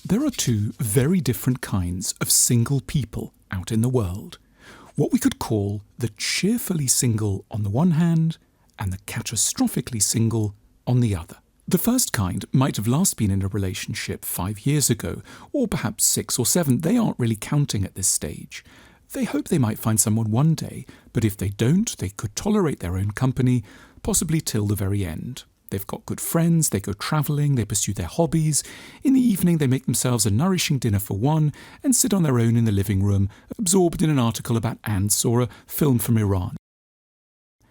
There are two very different kinds of single people out in the world. What we could call the cheerfully single on the one hand and the catastrophically single on the other. The first kind might have last been in a relationship 5 years ago, or perhaps 6 or 7. They aren't really counting at this stage. They hope they might find someone one day, but if they don't, they could tolerate their own company, possibly till the very end. They've got good friends, they go travelling, they pursue their hobbies. In the evening they make themselves a nourishing dinner for one and sit on their own in the living room, absorbed in an article about ants or a film from Iran.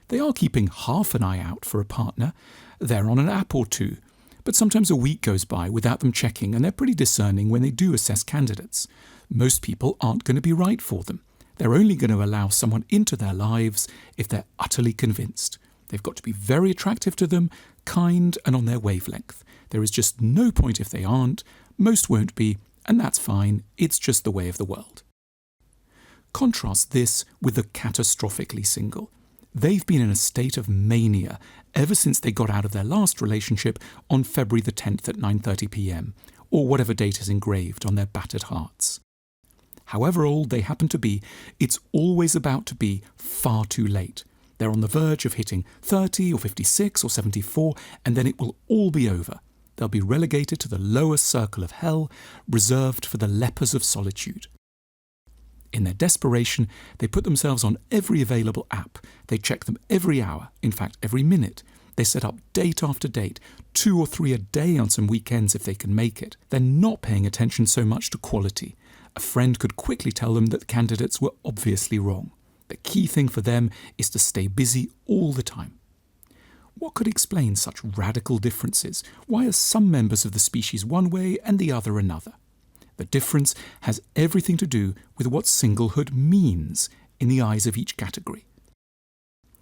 They are keeping half an eye out for a partner. They're on an app or two, but sometimes a week goes by without them checking, and they're pretty discerning when they do assess candidates. Most people aren't going to be right for them. They're only going to allow someone into their lives if they're utterly convinced. They've got to be very attractive to them, kind and on their wavelength. There is just no point if they aren't. Most won't be, and that's fine. It's just the way of the world. Contrast this with the catastrophically single. They've been in a state of mania ever since they got out of their last relationship on February the 10th at 9:30 p.m, or whatever date is engraved on their battered hearts. However old they happen to be, it's always about to be far too late. They're on the verge of hitting 30 or 56 or 74, and then it will all be over. They'll be relegated to the lower circle of hell, reserved for the lepers of solitude. In their desperation, they put themselves on every available app. They check them every hour, in fact every minute. They set up date after date, 2 or 3 a day on some weekends if they can make it. They're not paying attention so much to quality. A friend could quickly tell them that the candidates were obviously wrong. The key thing for them is to stay busy all the time. What could explain such radical differences? Why are some members of the species one way and the other another? The difference has everything to do with what singlehood means in the eyes of each category.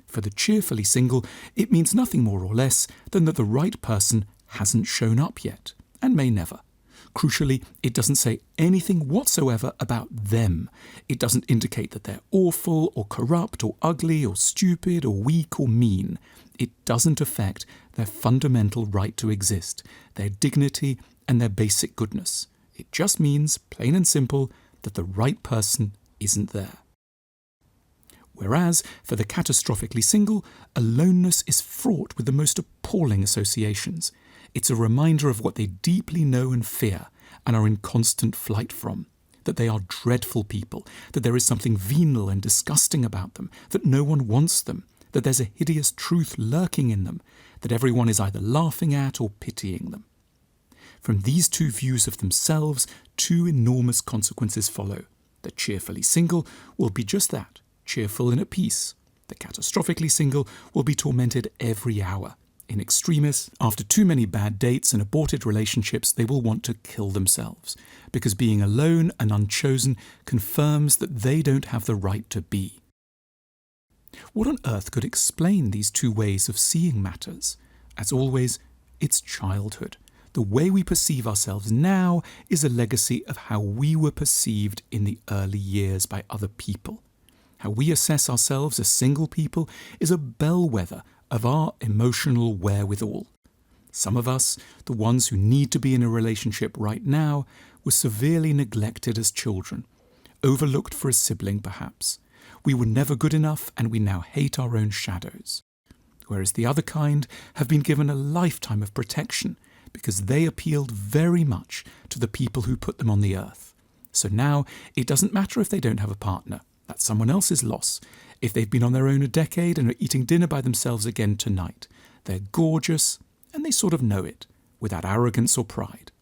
For the cheerfully single, it means nothing more or less than that the right person hasn't shown up yet, and may never. Crucially, it doesn't say anything whatsoever about them. It doesn't indicate that they're awful or corrupt or ugly or stupid or weak or mean. It doesn't affect their fundamental right to exist, their dignity and their basic goodness. It just means, plain and simple, that the right person isn't there. Whereas, for the catastrophically single, aloneness is fraught with the most appalling associations. It's a reminder of what they deeply know and fear, and are in constant flight from. That they are dreadful people, that there is something venal and disgusting about them, that no one wants them, that there's a hideous truth lurking in them, that everyone is either laughing at or pitying them. From these two views of themselves, 2 enormous consequences follow. The cheerfully single will be just that, cheerful and at peace. The catastrophically single will be tormented every hour. In extremis, after too many bad dates and aborted relationships, they will want to kill themselves, because being alone and unchosen confirms that they don't have the right to be. What on earth could explain these 2 ways of seeing matters? As always, it's childhood. The way we perceive ourselves now is a legacy of how we were perceived in the early years by other people. How we assess ourselves as single people is a bellwether of our emotional wherewithal. Some of us, the ones who need to be in a relationship right now, were severely neglected as children, overlooked for a sibling perhaps. We were never good enough and we now hate our own shadows. Whereas the other kind have been given a lifetime of protection because they appealed very much to the people who put them on the earth. So now it doesn't matter if they don't have a partner. That's someone else's loss. If they've been on their own a decade and are eating dinner by themselves again tonight, they're gorgeous and they sort of know it, without arrogance or pride.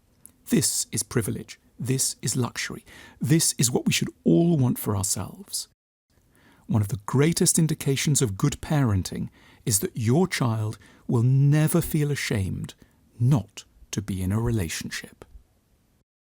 This is privilege. This is luxury. This is what we should all want for ourselves. One of the greatest indications of good parenting is that your child will never feel ashamed not to be in a relationship.